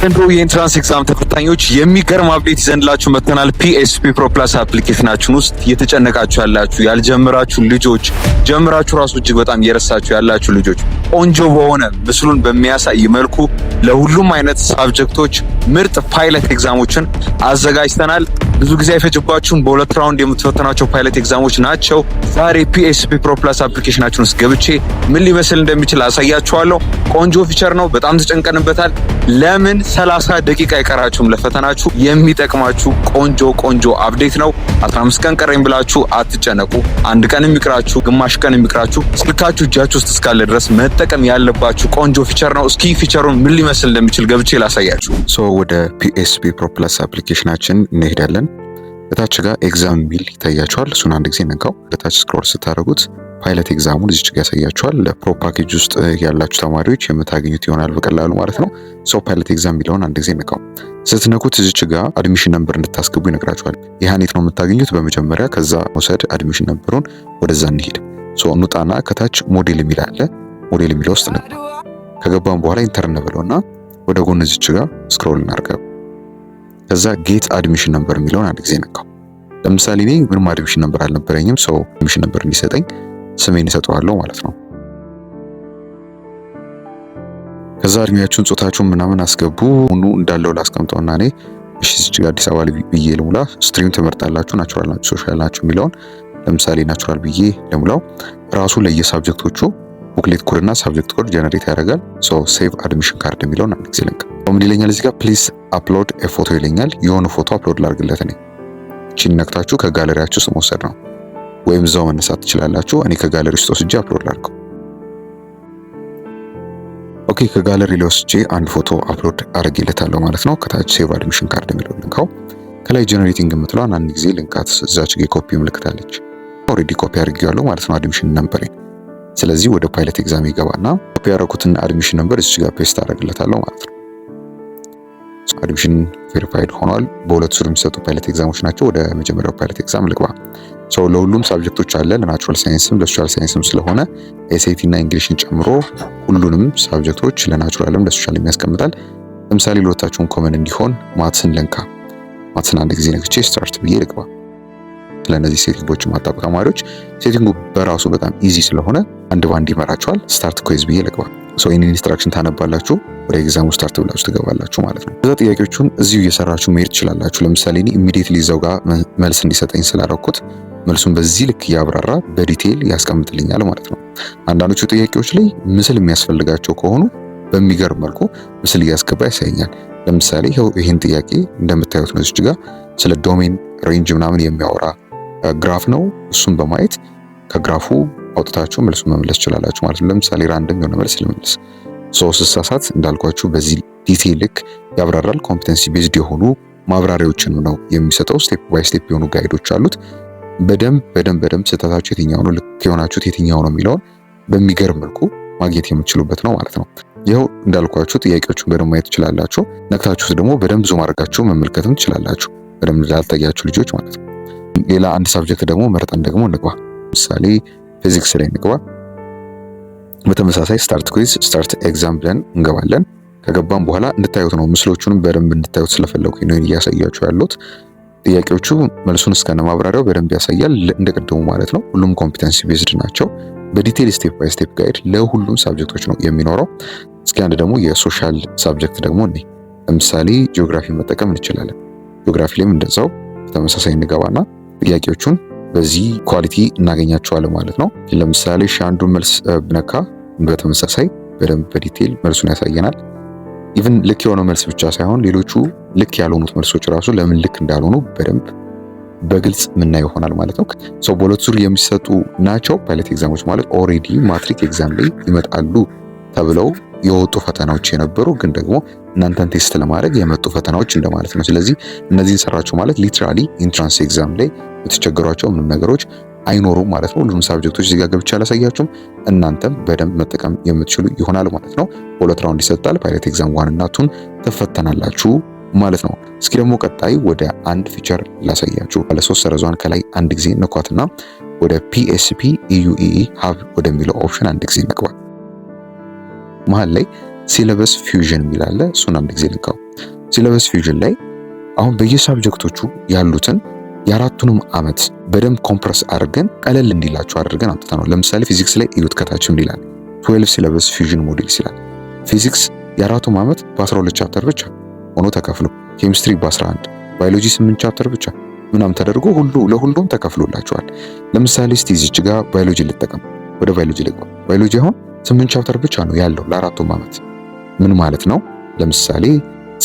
ለዘንድሮ የኢንትራንስ ኤግዛም ተፈታኞች የሚገርም አፕዴት ይዘንላችሁ መጥተናል። PSP Pro Plus አፕሊኬሽናችን ውስጥ እየተጨነቃችሁ ያላችሁ ያልጀመራችሁ ልጆች፣ ጀምራችሁ ራሱ እጅግ በጣም እየረሳችሁ ያላችሁ ልጆች ቆንጆ በሆነ ምስሉን በሚያሳይ መልኩ ለሁሉም አይነት ሳብጀክቶች ምርጥ ፓይለት ኤግዛሞችን አዘጋጅተናል። ብዙ ጊዜ አይፈጅባችሁም። በሁለት ራውንድ የምትፈተናቸው ፓይለት ኤግዛሞች ናቸው። ዛሬ PSP Pro Plus አፕሊኬሽናችን ውስጥ ገብቼ ምን ሊመስል እንደሚችል አሳያችኋለሁ። ቆንጆ ፊቸር ነው። በጣም ተጨንቀንበታል። ለምን 30 ደቂቃ አይቀራችሁም ለፈተናችሁ? የሚጠቅማችሁ ቆንጆ አፕዴት ነው። 15 ቀን ቀረኝ ብላችሁ አትጨነቁ። አንድ ቀን የሚቀራችሁ፣ ግማሽ ቀን የሚቀራችሁ ስልካችሁ እጃችሁ ውስጥ እስካለ ድረስ መጠቀም ያለባችሁ ቆንጆ ፊቸር ነው። እስኪ ፊቸሩን ምን ሊመስል እንደሚችል ገብቼ ላሳያችሁ። ወደ PSP Pro Plus አፕሊኬሽናችን እንሄዳለን። በታች ጋር ኤግዛም ሚል ይታያችኋል። እሱን አንድ ጊዜ ነካው። በታች ስክሮል ስታደርጉት ፓይለት ኤግዛሙን እዚች ጋር ያሳያችኋል። ለፕሮ ፓኬጅ ውስጥ ያላችሁ ተማሪዎች የምታገኙት ይሆናል በቀላሉ ማለት ነው። ፓይለት ኤግዛም ሚለውን አንድ ጊዜ ነካው። ስትነኩት እዚች ጋር አድሚሽን ነምበር እንድታስገቡ ይነግራችኋል። ይህኔት ነው የምታገኙት በመጀመሪያ። ከዛ መውሰድ አድሚሽን ነምበሩን ወደዛ እንሂድ። እንውጣና ከታች ሞዴል የሚል አለ። ሞዴል የሚለው ውስጥ ነው ከገባን በኋላ ኢንተር እንበለውና ወደ ጎን እዚች ጋር ስክሮል እናርገው። ከዛ ጌት አድሚሽን ነምበር የሚለውን አንድ ጊዜ ነካው። ለምሳሌ እኔ ምንም አድሚሽን ነምበር አልነበረኝም። አድሚሽን ነምበር እንዲሰጠኝ ስሜን እሰጠዋለሁ ማለት ነው። ከዛ እድሜያችሁን፣ ጾታችሁን ምናምን አስገቡ። ሁሉ እንዳለው ላስቀምጠውና እኔ እዚህ ጋር አዲስ አበባ ብዬ ልሙላ። ስትሪም ትመርጣላችሁ። ናቹራል ናችሁ፣ ሶሻል ናችሁ የሚለውን ለምሳሌ ናቹራል ብዬ ልሙላው። ራሱ ለየሳብጀክቶቹ ቡክሌት ኮድ እና ሳብጀክት ኮድ ጀነሬት ያደርጋል። ሴቭ አድሚሽን ካርድ የሚለውን አንድ ጊዜ ልንካ። ምን ይለኛል እዚህ ጋር ፕሊዝ አፕሎድ ኤ ፎቶ ይለኛል። የሆነ ፎቶ አፕሎድ ላድርግለት እኔ። እቺን ነክታችሁ ከጋለሪያችሁ ውስጥ መውሰድ ነው፣ ወይም እዛው መነሳት ትችላላችሁ። እኔ ከጋለሪ ውስጥ ወስጄ አፕሎድ ላድርገው። ኦኬ፣ ከጋለሪ ላይ ወስጄ አንድ ፎቶ አፕሎድ አድርጌለታለሁ ማለት ነው። ከታች ሴቭ አድሚሽን ካርድ የሚለውን ልንካው። ከላይ ጀነሬቲንግ የምትለዋን አንድ ጊዜ ልንካት። እዛች ጋር ኮፒ ምልክታለች። ኦሬዲ ኮፒ አድርጌዋለሁ ማለት ነው አድሚሽን ነምበሬ። ስለዚህ ወደ ፓይለት ኤግዛም ይገባና ኮፒ ያደረኩትን አድሚሽን ነምበር እዚህ ጋር ፔስት አደርግለታለሁ ማለት ነው። አድሚሽን ቬሪፋይድ ሆኗል። በሁለት ዙር የሚሰጡ ፓይለት ኤግዛሞች ናቸው። ወደ መጀመሪያው ፓይለት ኤግዛም ልግባ። ለሁሉም ሳብጀክቶች አለ፣ ለናቹራል ሳይንስም ለሶሻል ሳይንስም ስለሆነ ኤስኤቲ እና እንግሊሽን ጨምሮ ሁሉንም ሳብጀክቶች ለናቹራልም ለሶሻልም ያስቀምጣል። ለምሳሌ ለወታችሁን ኮመን እንዲሆን ማትስን ልንካ። ማትስን አንድ ጊዜ ነክቼ ስታርት ብዬ ልግባ። ስለነዚህ ሴቲንጎች ማጣቁ ተማሪዎች ሴቲንጉ በራሱ በጣም ኢዚ ስለሆነ አንድ ባንድ ይመራችኋል። ስታርት ኩዊዝ ብዬ ልግባ። ይህን ኢንስትራክሽን ታነባላችሁ፣ ወደ ኤግዛሙ ስታርት ብላችሁ ትገባላችሁ ማለት ነው። ከዛ ጥያቄዎቹን እዚሁ እየሰራችሁ መሄድ ትችላላችሁ። ለምሳሌ እኔ ኢሚዲየትሊ እዛው ጋር መልስ እንዲሰጠኝ ስላደረኩት መልሱን በዚህ ልክ እያብራራ በዲቴይል ያስቀምጥልኛል ማለት ነው። አንዳንዶቹ ጥያቄዎች ላይ ምስል የሚያስፈልጋቸው ከሆኑ በሚገርም መልኩ ምስል እያስገባ ያሳየኛል። ለምሳሌ ይህን ጥያቄ እንደምታዩት ነው። እዚህ ጋር ስለ ዶሜን ሬንጅ ምናምን የሚያወራ ግራፍ ነው። እሱን በማየት ከግራፉ አውጥታችሁ መልሱን መመለስ ትችላላችሁ ማለት ነው። ለምሳሌ ራንደም የሆነ መልስ ልመልስ። ስሳሳት እንዳልኳችሁ በዚህ ዲቴይል ልክ ያብራራል። ኮምፒተንሲ ቤዝድ የሆኑ ማብራሪያዎችን ነው የሚሰጠው። ስቴፕ ባይ ስቴፕ የሆኑ ጋይዶች አሉት። በደንብ ስህተታችሁ የትኛው ነው፣ ልክ የሆናችሁት የትኛው ነው የሚለውን በሚገርም መልኩ ማግኘት የምትችሉበት ነው ማለት ነው። ይኸው እንዳልኳችሁ ጥያቄዎቹን በደንብ ማየት ትችላላችሁ። ነክታችሁት ደግሞ በደንብ ዙም አድርጋችሁ መመልከትም ትችላላችሁ፣ በደንብ ላልታያችሁ ልጆች ማለት ነው። ሌላ አንድ ሳብጀክት ደግሞ መርጠን ደግሞ እንግባ። ምሳሌ ፊዚክስ ላይ እንግባ። በተመሳሳይ ስታርት ኩዊዝ ስታርት ኤግዛም ብለን እንገባለን። ከገባም በኋላ እንድታዩት ነው፣ ምስሎቹንም በደንብ እንድታዩት ስለፈለኩኝ ነው እያሳያችሁ ያሉት። ጥያቄዎቹ መልሱን እስከነ ማብራሪያው በደንብ ያሳያል፣ እንደቀደሙ ማለት ነው። ሁሉም ኮምፒተንሲ ቤዝድ ናቸው። በዲቴይል ስቴፕ ባይ ስቴፕ ጋይድ ለሁሉም ሳብጀክቶች ነው የሚኖረው። እስኪ አንድ ደግሞ የሶሻል ሳብጀክት ደግሞ እኔ ለምሳሌ ጂኦግራፊ መጠቀም እንችላለን። ጂኦግራፊ ላይም እንደዛው በተመሳሳይ እንገባና ጥያቄዎቹን በዚህ ኳሊቲ እናገኛቸዋለን ማለት ነው። ለምሳሌ አንዱን መልስ ብነካ በተመሳሳይ በደንብ በዲቴይል መልሱን ያሳየናል። ኢቭን ልክ የሆነው መልስ ብቻ ሳይሆን ሌሎቹ ልክ ያልሆኑት መልሶች ራሱ ለምን ልክ እንዳልሆኑ በደንብ በግልጽ ምናየው ይሆናል ማለት ነው። በሁለት ዙር የሚሰጡ ናቸው ፓይለት ኤግዛሞች ማለት ኦሬዲ ማትሪክ ኤግዛም ላይ ይመጣሉ ተብለው የወጡ ፈተናዎች የነበሩ ግን ደግሞ እናንተን ቴስት ለማድረግ የመጡ ፈተናዎች እንደማለት ነው። ስለዚህ እነዚህን ሰራችሁ ማለት ሊትራሊ ኢንትራንስ ኤግዛም ላይ የተቸገሯቸው ምንም ነገሮች አይኖሩም ማለት ነው። ሁሉም ሳብጀክቶች እዚህ ጋር ገብቼ አላሳያችሁም፣ እናንተም በደንብ መጠቀም የምትችሉ ይሆናል ማለት ነው። በሁለት ራውንድ ይሰጣል። ፓይለት ኤግዛም 1 እና 2 ትፈተናላችሁ ማለት ነው። እስኪ ደግሞ ቀጣይ ወደ አንድ ፊቸር ላሳያችሁ። ባለ 3 ሰረዟን ከላይ አንድ ጊዜ ነኳትና ወደ PSP EUEE ሀብ ወደሚለው ኦፕሽን አንድ ጊዜ ነቅባ። መሃል ላይ ሲለበስ ፊውዥን የሚል አለ። እሱን አንድ ጊዜ ልንካው። ሲለበስ ፊውዥን ላይ አሁን በየሳብጀክቶቹ ያሉትን የአራቱንም ዓመት በደንብ ኮምፕረስ አድርገን ቀለል እንዲላቸው አድርገን አምጥተናል። ለምሳሌ ፊዚክስ ላይ እዩት፣ ከታችም ይላል 12 ሲለበስ ፊውዥን ሞዴልስ ይላል። ፊዚክስ የአራቱም ዓመት በ12 ቻፕተር ብቻ ሆኖ ተከፍሎ፣ ኬሚስትሪ በ11፣ ባዮሎጂ 8 ቻፕተር ብቻ ምናምን ተደርጎ ለሁሉም ተከፍሎላቸዋል። ለምሳሌ እስቲ እዚች ጋር ባዮሎጂ ልጠቀም፣ ወደ ባዮሎጂ ልግባ። ባዮሎጂ አሁን 8 ቻፕተር ብቻ ነው ያለው ለአራቱም ዓመት። ምን ማለት ነው? ለምሳሌ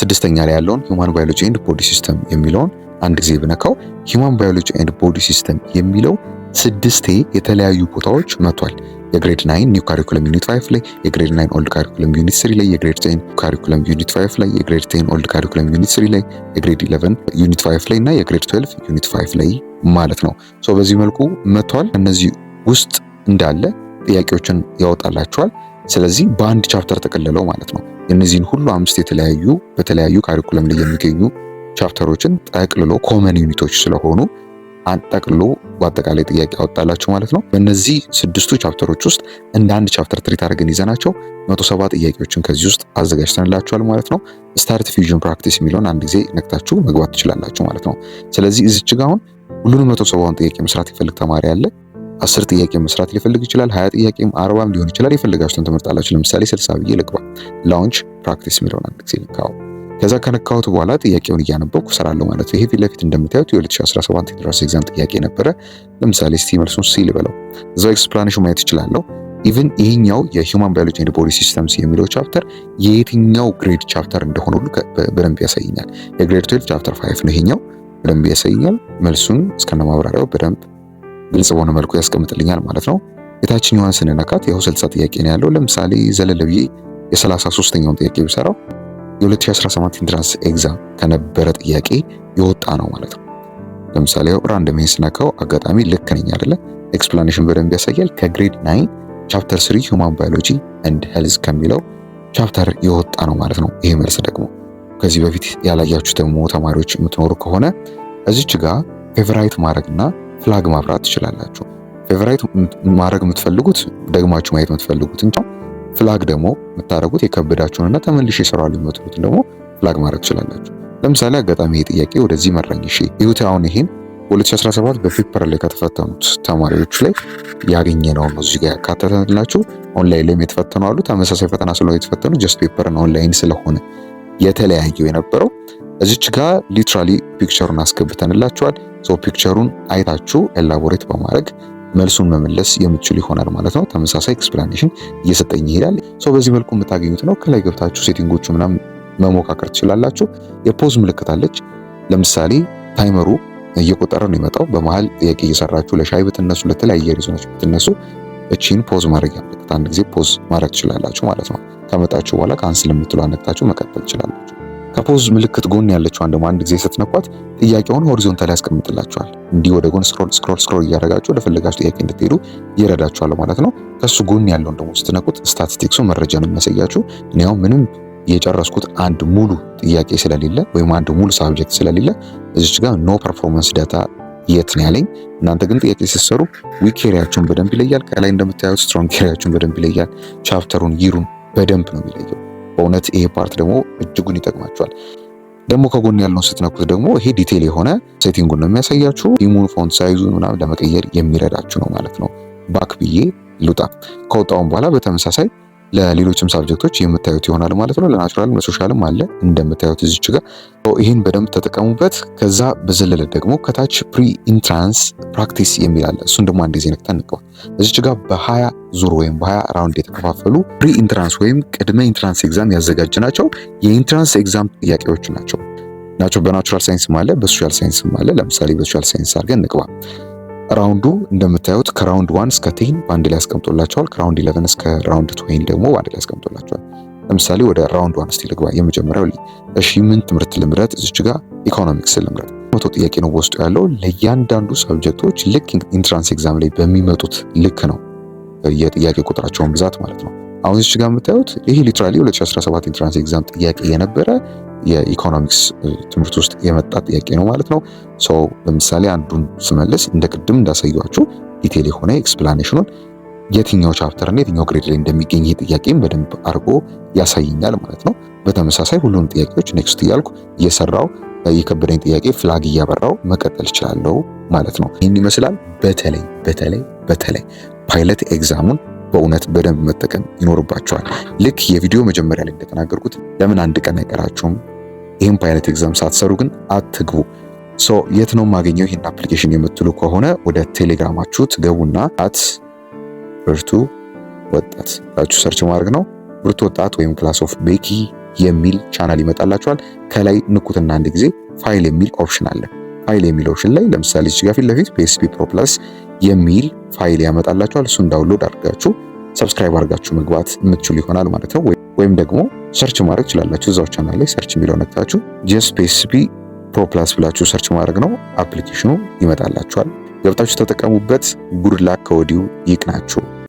ስድስተኛ ላይ ያለውን ሂውማን ባዮሎጂ ኤንድ ቦዲ ሲስተም የሚለውን አንድ ጊዜ ብነካው ሂውማን ባዮሎጂ ኤንድ ቦዲ ሲስተም የሚለው 6 የተለያዩ ቦታዎች መጥቷል። የግሬድ 9 ኒው ካሪኩለም ዩኒት 5 ላይ፣ የግሬድ 9 ኦልድ ካሪኩለም ዩኒት 3 ላይ፣ የግሬድ 10 ካሪኩለም ዩኒት 5 ላይ፣ የግሬድ 10 ኦልድ ካሪኩለም ዩኒት 3 ላይ፣ የግሬድ 11 ዩኒት 5 ላይ እና የግሬድ 12 ዩኒት 5 ላይ ማለት ነው። ሶ በዚህ መልኩ መጥቷል። እነዚህ ውስጥ እንዳለ ጥያቄዎችን ያወጣላቸዋል። ስለዚህ በአንድ ቻፕተር ተቀልለው ማለት ነው። እነዚህን ሁሉ 5 የተለያዩ በተለያዩ ካሪኩለም ላይ የሚገኙ ቻፕተሮችን ጠቅልሎ ኮመን ዩኒቶች ስለሆኑ አንጠቅልሎ በአጠቃላይ ጥያቄ ያወጣላችሁ ማለት ነው። በእነዚህ 6ቱ ቻፕተሮች ውስጥ እንደ አንድ ቻፕተር ትሪት አድርገን ይዘናቸው 170 ጥያቄዎችን ከዚህ ውስጥ አዘጋጅተንላችኋል ማለት ነው። ስታርት ፊውዥን ፕራክቲስ የሚለውን አንድ ጊዜ ነክታችሁ መግባት ትችላላችሁ ማለት ነው። ስለዚህ እዚች ጋር አሁን ሁሉንም 170ውን ጥያቄ መስራት ይፈልግ ተማሪ አለ። 10 ጥያቄ መስራት ሊፈልግ ይችላል። 20 ጥያቄም 40ም ሊሆን ይችላል። የፈለጋችሁትን ትመርጣላችሁ። ለምሳሌ 60 ብዬ ልግባ። ላውንች ፕራክቲስ የሚለውን አንድ ጊዜ ልካው። ከዛ ከነካሁት በኋላ ጥያቄውን እያነበብኩ እሰራለሁ ማለት ነው። ይሄ ፊት ለፊት እንደምታዩት የ2017 ኢንትራንስ ኤግዛም ጥያቄ ነበረ። ለምሳሌ እስቲ መልሱን ሲ ልበለው። እዛው ኤክስፕላኔሽን ማየት እችላለሁ። ኢቭን ይሄኛው የሂውማን ባዮሎጂ ኤንድ ቦዲ ሲስተምስ የሚለው ቻፕተር የየትኛው ግሬድ ቻፕተር እንደሆነ ሁሉ በደንብ ያሳየኛል። የግሬድ 12 ቻፕተር 5 ነው ይሄኛው፣ በደንብ ያሳየኛል። መልሱን እስከነ ማብራሪያው በደንብ ግልጽ በሆነ መልኩ ያስቀምጥልኛል ማለት ነው። የታችኛዋን ስንነካት ያው 60 ጥያቄ ነው ያለው። ለምሳሌ ዘለለ ብዬ የ33ኛውን ጥያቄ ቢሰራው የ2017 ኢንትራንስ ኤግዛም ከነበረ ጥያቄ የወጣ ነው ማለት ነው። ለምሳሌ ራንደም ስነካው አጋጣሚ ልክ ነኝ አይደለ? ኤክስፕላኔሽን በደንብ ያሳያል። ከግሬድ 9 ቻፕተር 3 ሂውማን ባዮሎጂ ኤንድ ሄልዝ ከሚለው ቻፕተር የወጣ ነው ማለት ነው። ይሄ መልስ ደግሞ ከዚህ በፊት ያላያችሁ ደግሞ ተማሪዎች የምትኖሩ ከሆነ እዚች ጋር ፌቨራይት ማድረግና ፍላግ ማብራት ትችላላችሁ። ፌቨራይት ማድረግ የምትፈልጉት ደግማችሁ ማየት የምትፈልጉት እንጂ ፍላግ ደግሞ የምታደርጉት የከበዳችሁንና ተመልሼ እሰራዋለሁ የምትሉትን ደግሞ ፍላግ ማድረግ ትችላላችሁ። ለምሳሌ አጋጣሚ ይሄ ጥያቄ ወደዚህ መራኝ። እሺ ይሁት አሁን ይሄን 2017 በፔፐር ላይ ከተፈተኑት ተማሪዎች ላይ ያገኘነው ነው እዚህ ጋር ያካተተንላችሁ። ኦንላይን ላይ የተፈተኑ አሉ። ተመሳሳይ ፈተና ስለሆነ የተፈተኑ ጀስት ፔፐርን ኦንላይን ስለሆነ የተለያየው የነበረው እዚች ጋር ሊትራሊ ፒክቸሩን አስገብተንላችኋል። ሶ ፒክቸሩን አይታችሁ ኤላቦሬት በማድረግ መልሱን መመለስ የምትችሉ ይሆናል ማለት ነው። ተመሳሳይ ኤክስፕላኔሽን እየሰጠኝ ይሄዳል። ሶ በዚህ መልኩ የምታገኙት ነው። ከላይ ገብታችሁ ሴቲንጎቹ ምናምን መሞካከር ትችላላችሁ። የፖዝ ምልክት አለች። ለምሳሌ ታይመሩ እየቆጠረ ነው የመጣው። በመሃል ጥያቄ እየሰራችሁ ለሻይ ብትነሱ፣ ለተለያየ ሪዞኖች ብትነሱ እቺን ፖዝ ማድረግ ያለበት አንድ ጊዜ ፖዝ ማድረግ ትችላላችሁ ማለት ነው። ከመጣችሁ በኋላ ካንስል የምትለው አነክታችሁ መቀጠል ትችላላችሁ። ከፖዝ ምልክት ጎን ያለችው አንድ ጊዜ ስትነኳት ጥያቄውን ሆሪዞንታሊ ያስቀምጥላችኋል። እንዲህ ወደ ጎን ስክሮል እያደረጋችሁ ወደ ፈለጋችሁ ጥያቄ እንድትሄዱ ይረዳችኋል ማለት ነው። ከሱ ጎን ያለውን ደግሞ ስትነኩት ስታቲስቲክሱ መረጃ ነው የሚያሳያችሁ። እኔ ያው ምንም የጨረስኩት አንድ ሙሉ ጥያቄ ስለሌለ ወይም አንድ ሙሉ ሳብጀክት ስለሌለ እዚች ጋር ኖ ፐርፎርማንስ ዳታ የት ነው ያለኝ። እናንተ ግን ጥያቄ ሲሰሩ ዊክ ኤሪያችሁን በደንብ ይለያል። ከላይ እንደምታዩት ስትሮንግ ኤሪያችሁን በደንብ ይለያል። ቻፕተሩን ይሩን በደንብ ነው የሚለየው። በእውነት ይሄ ፓርት ደግሞ እጅጉን ይጠቅማችኋል። ደግሞ ከጎን ያለውን ስትነኩት ደግሞ ይሄ ዲቴል የሆነ ሴቲንጉን ነው የሚያሳያችሁ። ኢሙን ፎንት ሳይዙ ምናምን ለመቀየር የሚረዳችሁ ነው ማለት ነው። ባክ ብዬ ልውጣ። ከወጣውን በኋላ በተመሳሳይ ለሌሎችም ሳብጀክቶች የምታዩት ይሆናል ማለት ነው። ለናቹራልም ለሶሻልም አለ እንደምታዩት እዚች ጋር ይህን በደንብ ተጠቀሙበት። ከዛ በዘለለ ደግሞ ከታች ፕሪ ኢንትራንስ ፕራክቲስ የሚል አለ። እሱን ደግሞ አንድ ጊዜ ነክተን እንቀዋል። እዚች ጋር በ20 ዙር ወይም በ20 ራውንድ የተከፋፈሉ ፕሪ ኢንትራንስ ወይም ቅድመ ኢንትራንስ ኤግዛም ያዘጋጅናቸው የኢንትራንስ ኤግዛም ጥያቄዎች ናቸው። በናቹራል ሳይንስም አለ፣ በሶሻል ሳይንስም አለ። ለምሳሌ በሶሻል ሳይንስ አድርገን እንግባ። ራውንዱ እንደምታዩት ከራውንድ 1 እስከ 10 በአንድ ላይ ያስቀምጦላቸዋል። ከራውንድ 11 እስከ ራውንድ 20 ደግሞ በአንድ ላይ ያስቀምጦላቸዋል። ለምሳሌ ወደ ራውንድ 1 እስቲ ልግባ። የመጀመሪያው እሺ ምን ትምህርት ልምረጥ? እዚች ጋር ኢኮኖሚክስ ልምረጥ። 100 ጥያቄ ነው በውስጡ ያለው። ለእያንዳንዱ ሰብጀክቶች ልክ ኢንትራንስ ኤግዛም ላይ በሚመጡት ልክ ነው የጥያቄ ቁጥራቸውን ብዛት ማለት ነው። አሁን እዚች ጋር የምታዩት ይሄ ሊትራሊ 2017 ኢንትራንስ ኤግዛም ጥያቄ የነበረ የኢኮኖሚክስ ትምህርት ውስጥ የመጣ ጥያቄ ነው ማለት ነው። ለምሳሌ አንዱን ስመልስ እንደ ቅድም እንዳሳያችሁ ዲቴል የሆነ ኤክስፕላኔሽኑን የትኛው ቻፕተር እና የትኛው ግሬድ ላይ እንደሚገኝ ይሄ ጥያቄም በደንብ አድርጎ ያሳየኛል ማለት ነው። በተመሳሳይ ሁሉንም ጥያቄዎች ኔክስት እያልኩ እየሰራው የከበደኝ ጥያቄ ፍላግ እያበራው መቀጠል እችላለሁ ማለት ነው። ይህን ይመስላል። በተለይ ፓይለት ኤግዛሙን በእውነት በደንብ መጠቀም ይኖርባቸዋል። ልክ የቪዲዮ መጀመሪያ ላይ እንደተናገርኩት ለምን አንድ ቀን አይቀራችሁም? ይህን ፓይለት ኤግዛም ሳትሰሩ ግን አትግቡ። የት ነው የማገኘው ይህን አፕሊኬሽን የምትሉ ከሆነ ወደ ቴሌግራማችሁ ትገቡና ብርቱ ወጣት ብላችሁ ሰርች ማድረግ ነው። ብርቱ ወጣት ወይም ክላስ ኦፍ ቤኪ የሚል ቻናል ይመጣላችኋል። ከላይ ንኩትና አንድ ጊዜ ፋይል የሚል ኦፕሽን አለ። ፋይል የሚል ኦፕሽን ላይ ለምሳሌ እዚህ ጋር ፊት ለፊት PSP Pro Plus የሚል ፋይል ያመጣላችኋል። እሱን ዳውንሎድ አድርጋችሁ ሰብስክራይብ አድርጋችሁ መግባት የምትችሉ ይሆናል ማለት ነው። ወይም ደግሞ ሰርች ማድረግ ትችላላችሁ። እዛው ቻናል ላይ ሰርች የሚለው ነክታችሁ ጀስት PSP Pro Plus ብላችሁ ሰርች ማድረግ ነው። አፕሊኬሽኑ ይመጣላችኋል። ገብታችሁ ተጠቀሙበት። ጉድ ላክ ከወዲሁ ይቅናችሁ።